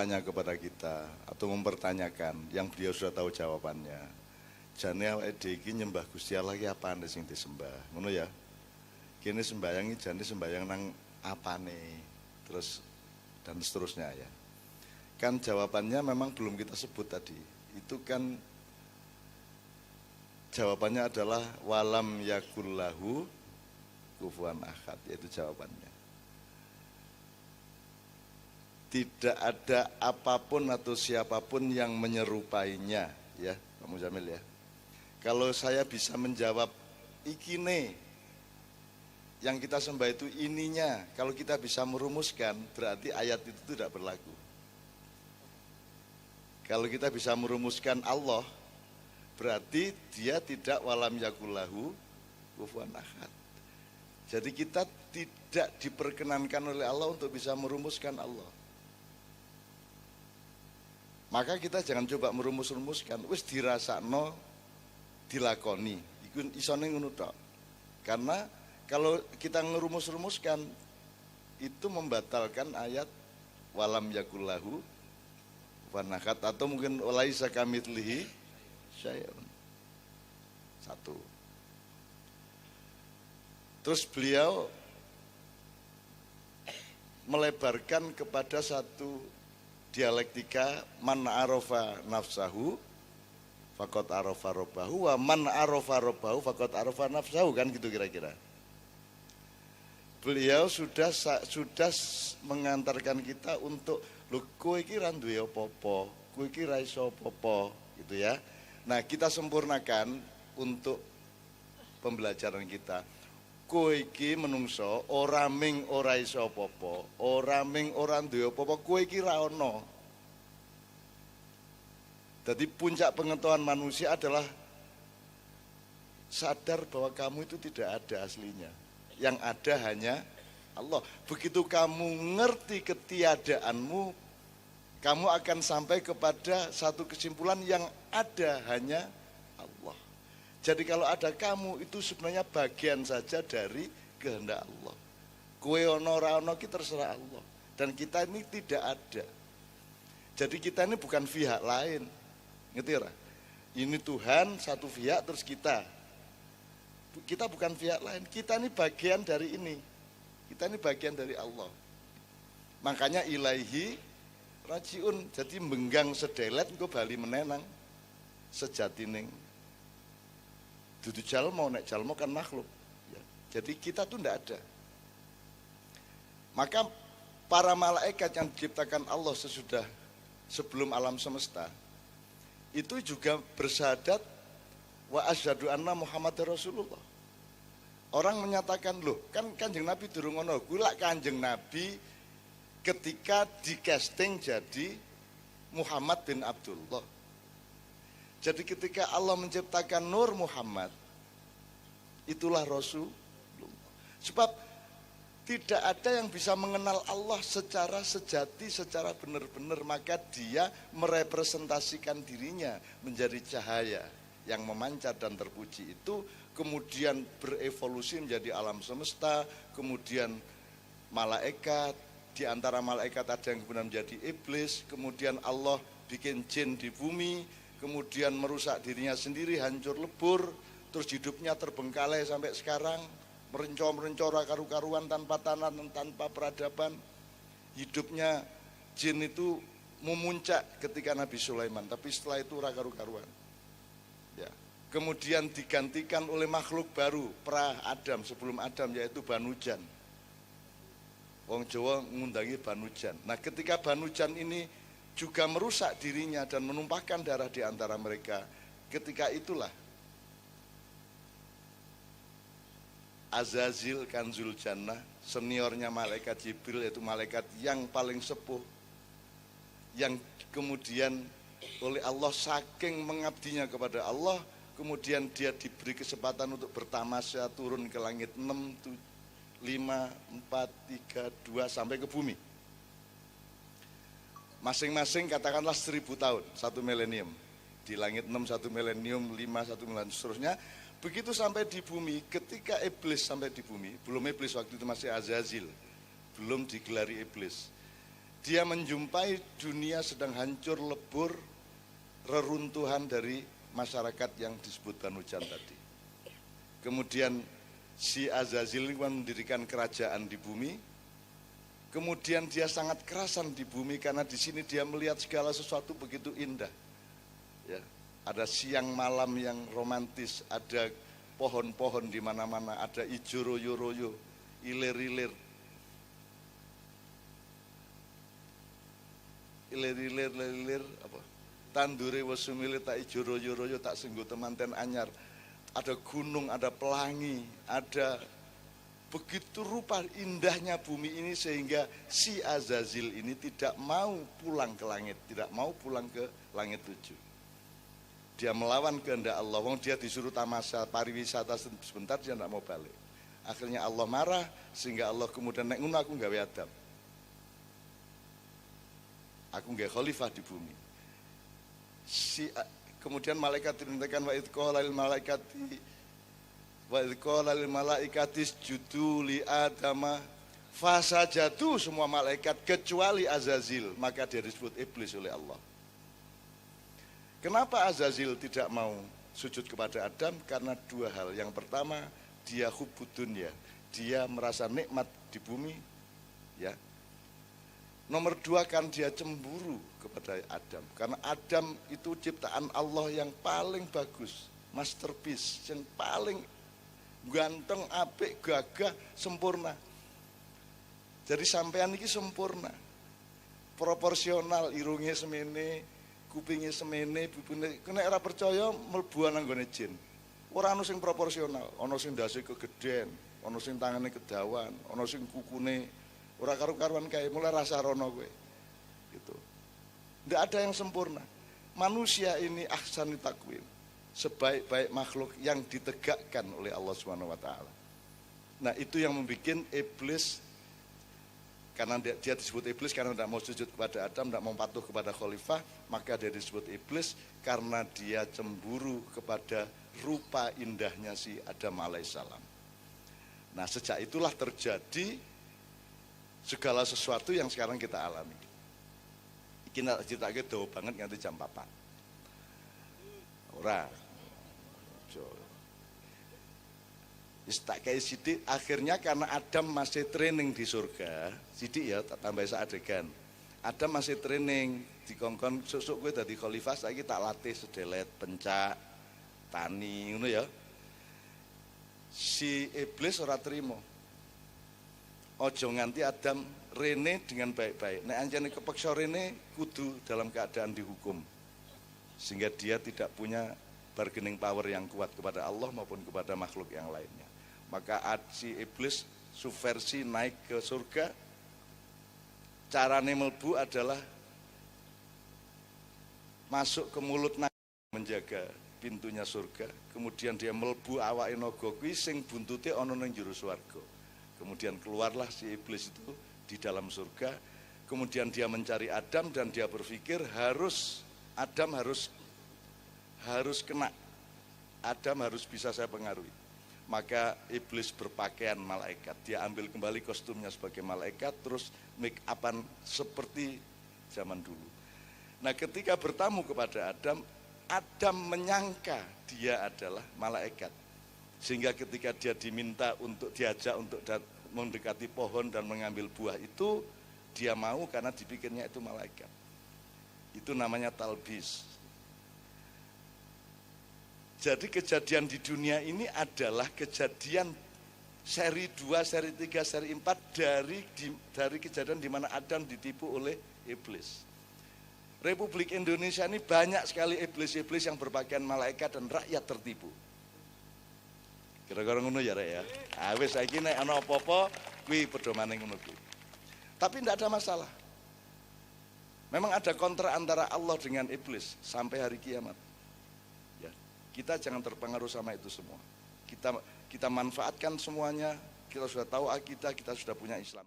bertanya kepada kita atau mempertanyakan yang beliau sudah tahu jawabannya. Jane awake dhewe iki nyembah Gusti Allah iki apane sing disembah. Ngono ya. Kene sembayang iki jane sembayang nang apane. Terus dan seterusnya ya. Kan jawabannya memang belum kita sebut tadi. Itu kan jawabannya adalah walam yakullahu kufuwan ahad, yaitu jawabannya. Tidak ada apapun atau siapapun yang menyerupainya, ya Pak Muzamil ya. Kalau saya bisa menjawab ikine, yang kita sembah itu ininya, kalau kita bisa merumuskan, berarti ayat itu tidak berlaku. Kalau kita bisa merumuskan Allah, berarti dia tidak walam yakullahu kufuwan ahad. Jadi kita tidak diperkenankan oleh Allah untuk bisa merumuskan Allah. Maka kita jangan coba merumus-rumuskan, wis dirasakno dilakoni, iku isone ngono tok. Karena kalau kita ngerumus-rumuskan itu membatalkan ayat walam yakullahu wanakat atau mungkin walaisa kamitslihi syai'un. Satu. Terus beliau melebarkan kepada satu dialektika man arafa nafsahu faqad arafa rabbahu wa man arafa rabbahu faqad arafa nafsahu, kan gitu kira-kira. Beliau sudah mengantarkan kita untuk lho kowe iki ra duwe apa-apa, kowe iki ra iso apa-apa gitu ya. Nah, kita sempurnakan untuk pembelajaran kita. Kowe iki menungso ora ming ora iso apa-apa, ora ming ora duwe apa-apa, kowe iki ra ono. Jadi puncak pengetahuan manusia adalah sadar bahwa kamu itu tidak ada aslinya. Yang ada hanya Allah. Begitu kamu ngerti ketiadaanmu, kamu akan sampai kepada satu kesimpulan yang ada hanya Allah. Jadi kalau ada kamu itu sebenarnya bagian saja dari kehendak Allah. Kowe ono ora ono ki terserah Allah. Dan kita ini tidak ada. Jadi kita ini bukan pihak lain. Ngerti ora? Ini Tuhan satu pihak terus kita. Kita bukan pihak lain. Kita ini bagian dari ini. Kita ini bagian dari Allah. Makanya ilaihi rajiun. Jadi menggang sedelet engko bali menenang sejatining. Dudu jalmo, nek jalmo kan makhluk. Ya. Jadi kita tuh ndak ada. Maka para malaikat yang diciptakan Allah sebelum alam semesta itu juga bersyahadat wa asyhadu anna Muhammadar Rasulullah. Orang menyatakan, loh kan Kanjeng Nabi durung ngono, gula Kanjeng Nabi ketika di casting jadi Muhammad bin Abdullah. Jadi ketika Allah menciptakan Nur Muhammad, itulah Rasulullah. Sebab tidak ada yang bisa mengenal Allah secara sejati, secara benar-benar, maka dia merepresentasikan dirinya menjadi cahaya yang memancar dan terpuji itu, kemudian berevolusi menjadi alam semesta, kemudian malaikat, di antara malaikat ada yang kemudian menjadi iblis, kemudian Allah bikin jin di bumi, kemudian merusak dirinya sendiri, hancur lebur, terus hidupnya terbengkalai sampai sekarang, merencor-merencor karu-karuan tanpa tanah dan tanpa peradaban. Hidupnya jin itu memuncak ketika Nabi Sulaiman, tapi setelah itu karu-karuan. Ya. Kemudian digantikan oleh makhluk baru pra Adam, sebelum Adam, yaitu Banujan. Wong Jawa ngundangi Banujan. Nah, ketika Banujan ini juga merusak dirinya dan menumpahkan darah di antara mereka, ketika itulah Azazil Kanzul Jannah, seniornya malaikat Jibril, yaitu malaikat yang paling sepuh, yang kemudian oleh Allah saking mengabdinya kepada Allah, kemudian dia diberi kesempatan untuk bertamasya turun ke langit 6, 5, 4, 3, 2 sampai ke bumi. Masing-masing katakanlah 1000 tahun, 1 milenium. Di langit 6 1 milenium, 5 1 milenium, seterusnya. Begitu sampai di bumi, ketika iblis sampai di bumi, belum iblis waktu itu masih Azazil, belum digelari iblis. Dia menjumpai dunia sedang hancur lebur, reruntuhan dari masyarakat yang disebut Banu Jan tadi. Kemudian si Azazil mendirikan kerajaan di bumi. Kemudian dia sangat kerasan di bumi karena di sini dia melihat segala sesuatu begitu indah. Ya, ada siang malam yang romantis, ada pohon-pohon di mana-mana, ada ijo royo-royo, ilir-ilir. Ilir-ilir apa? Tandure wis sumile tak ijo royo-royo tak senggo temanten anyar. Ada gunung, ada pelangi, ada begitu rupa indahnya bumi ini sehingga si Azazil ini tidak mau pulang ke langit, tidak mau pulang ke langit 7. Dia melawan kehendak Allah. Wong dia disuruh tamasya pariwisata sebentar, dia tidak mau balik. Akhirnya Allah marah sehingga Allah kemudian nek ngono aku gawe Adam. Aku gawe khalifah di bumi. Kemudian malaikat diperintahkan wa idh qala lil malaikati isjudu li adama fasajadu, semua malaikat kecuali Azazil, maka dia disebut iblis oleh Allah. Kenapa Azazil tidak mau sujud kepada Adam? Karena dua hal. Yang pertama, dia hubbud dunya, dia merasa nikmat di bumi, ya. Nomor dua, kan dia cemburu kepada Adam, karena Adam itu ciptaan Allah yang paling bagus, masterpiece, yang paling ganteng, apik, gagah, sempurna. Jadi sampean ini sempurna, proporsional, irungnya semene, kupingnya semene, bibune. Kena ora percaya mlebu nang gone jin. Ora ono sing proporsional, ono sing ndase kegeden, ono sing tangane kedawan, ono sing kukune ora karu-karuan kae, mulai rasa rono kowe. Gitu. Tidak ada yang sempurna. Manusia ini ahsani takwim, sebaik-baik makhluk yang ditegakkan oleh Allah Subhanahu wa taala. Nah, itu yang membuat iblis, karena dia disebut iblis karena tidak mau sujud kepada Adam, tidak mau patuh kepada khalifah, maka dia disebut iblis karena dia cemburu kepada rupa indahnya si Adam alaihissalam. Nah, sejak itulah terjadi segala sesuatu yang sekarang kita alami. Iki nak ceritake dawa banget nganti jam 4. Ora. Wis tak kei sithik, akhirnya karena Adam masih training di surga, sithik ya tak tambah sak adegan. Adam masih training dikongkon sesuk kowe dadi khalifah, saiki tak latih sedelet, pencak, tani ngono ya. Si iblis ora trimo. Ojo nganti Adam rene dengan baik-baik. Nek anjane kepeksa rene kudu dalam keadaan dihukum. Sehingga dia tidak punya bargaining power yang kuat kepada Allah maupun kepada makhluk yang lainnya. Maka si iblis subversi naik ke surga. Carane melbu adalah masuk ke mulut naga menjaga pintunya surga. Kemudian dia melbu awake naga kuwi sing buntute ana ning jero swarga. Kemudian keluarlah si iblis itu di dalam surga. Kemudian dia mencari Adam dan dia berpikir Adam harus kena. Adam harus bisa saya pengaruhi. Maka iblis berpakaian malaikat. Dia ambil kembali kostumnya sebagai malaikat, terus make upan seperti zaman dulu. Nah, ketika bertamu kepada Adam, Adam menyangka dia adalah malaikat. Sehingga ketika dia diminta untuk diajak untuk mendekati pohon dan mengambil buah itu, dia mau karena dipikirnya itu malaikat. Itu namanya talbis. Jadi kejadian di dunia ini adalah kejadian seri 2, seri 3, seri 4 dari kejadian di mana Adam ditipu oleh iblis. Republik Indonesia ini banyak sekali iblis-iblis yang berpakaian malaikat dan rakyat tertipu. Kira-kira ngono ya rek ya. Wis saiki nek ana apa-apa kuwi pedomane ngono kuwi. Tapi tidak ada masalah. Memang ada kontra antara Allah dengan iblis sampai hari kiamat. Ya, kita jangan terpengaruh sama itu semua. Kita manfaatkan semuanya. Kita sudah tahu akidah, kita sudah punya Islam.